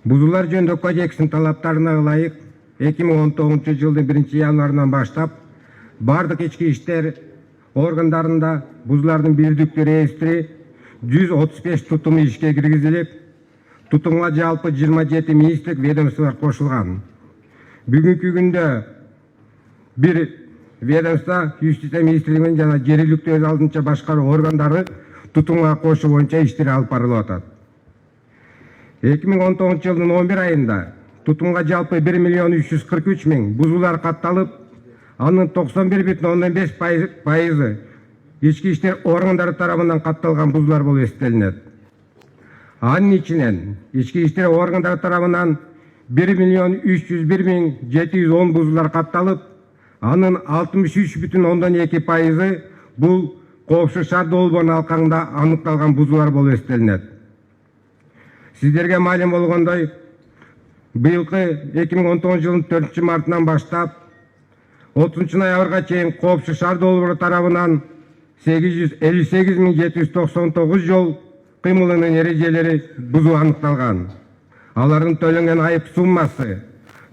Бузулар жөнүндө кодекстин талаптарына ылайык 2019 жылдын 1-январынан баштап бардык ички иштер органдарында бузулардын бирдиктүү реестри 135 тутуму ишке киргизилип, тутумга жалпы 27 министрлик ведомстволор кошулган. Бүгүнкү күндө бир ведомство юстиция министрлигинин жана жергиликтүү өз алдынча башкаруу органдары тутумга кошуу боюнча иштер алып барылып атат. 2019 жылдын 11 айында тутумга жалпы 1 миллион 343 миң бузулар катталып, анын 91,5% ички иштер органдары тарабынан катталган бузулар болуп эсептелинет. Анын ичинен ички иштер органдары тарабынан 1 миллион 301 миң 710 бузулар катталып, анын 63,2% бул коопсуз шаар долбоорунун алкагында аныкталган бузулар болуп эсептелинет. Сиздерге маалым болгондой, быйылкы 2019 жылдын 4 мартынан баштап 30 ноябрга чейин коопсуз шаар долбоору тарабынан 858.799 жол кыймылынын эрежелери бузуу аныкталган. Алардын төлөнгөн айып суммасы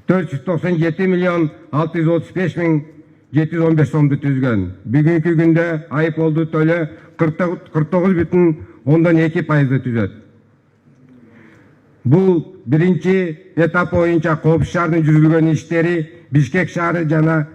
497.635.715 сомду түзгөн. Бүгүнкү күндө айыппулду төлөө 49,2% түзөт. Бул биринчи этап боюнча коопсуз шаардын жүргүзүлгөн иштери Бишкек шаары жана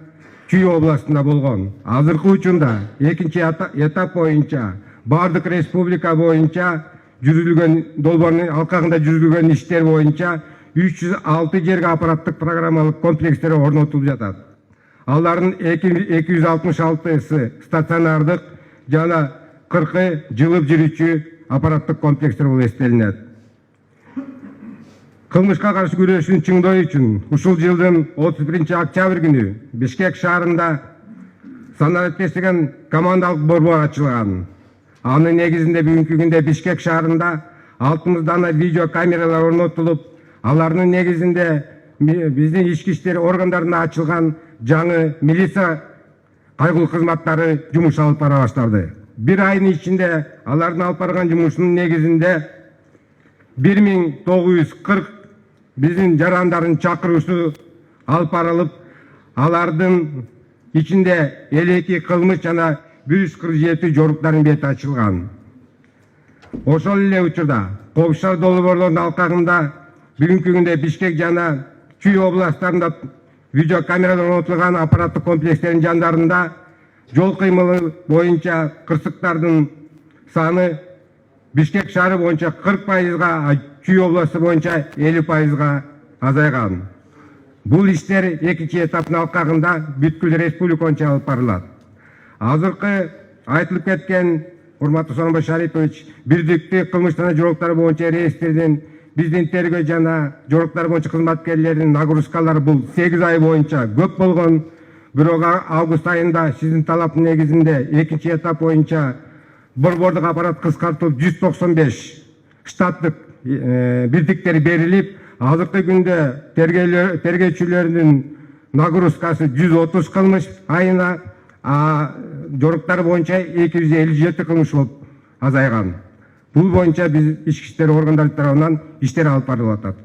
Чүй областында болгон. Азыркы учурда экинчи этап боюнча бардык республика боюнча жүргүзүлгөн долбоорунун алкагында жүргүзүлгөн иштер боюнча 306 жерге аппараттык программалык комплекстер орнотулуп жатат. Алардын 266-сы стационардык жана 40 жылып жүрүүчү аппараттык комплекстер болуп эсептелинет. Кылмышка каршы күрөшүн чыңдоо үчүн ушул жылдын 31 октябрь күнү Бишкек шаарында санариптештеген командалык борбор ачылган. Анын негизинде бүгүнкү күндө Бишкек шаарында 60 дана видео камералар орнотулуп, алардын негизинде биздин ички иштер органдарына ачылган жаңы милиция кайгылуу кызматтары жумуш алып бара баштады. Бир айдын ичинде алардын алып барган жумушунун негизинде 1940 биздин жарандардын чакыруусу алып барылып, алардын ичинде 52 кылмыш жана 147 жоруктардын бети ачылган. Ошол эле учурда коопсуз шаар долбоорлорунун алкагында бүгүнкү күндө Бишкек жана Чүй областарында видео камералар орнотулган аппараттык комплекстердин жандарында жол кыймылы боюнча кырсыктардын саны Бишкек шаары боюнча 40%, Чүй областы боюнча 50%га азайган. Бул иштер экинчи этаптын алкагында бүткүл республика боюнча алып барылат. Азыркы айтылып кеткен урматтуу Сооронбай Шарипович бирдиктүү кылмыш жана жоруктар боюнча реестрдин биздин тергөө жана жоруктар боюнча кызматкерлеринин нагрузкалары бул 8 ай боюнча көп болгон. Бирок август айында сиздин талаптын негизинде экинчи этап боюнча борбордук аппарат кыскартылып 195 штаттык бирдиктер берилип, азыркы күндө тергөөчүлөрдүн нагрузкасы 130 кылмыш айына, жоруктар боюнча 257 кылмыш болуп азайган. Бул боюнча биз ички иштер органдары тарабынан иштер алып барылып атат.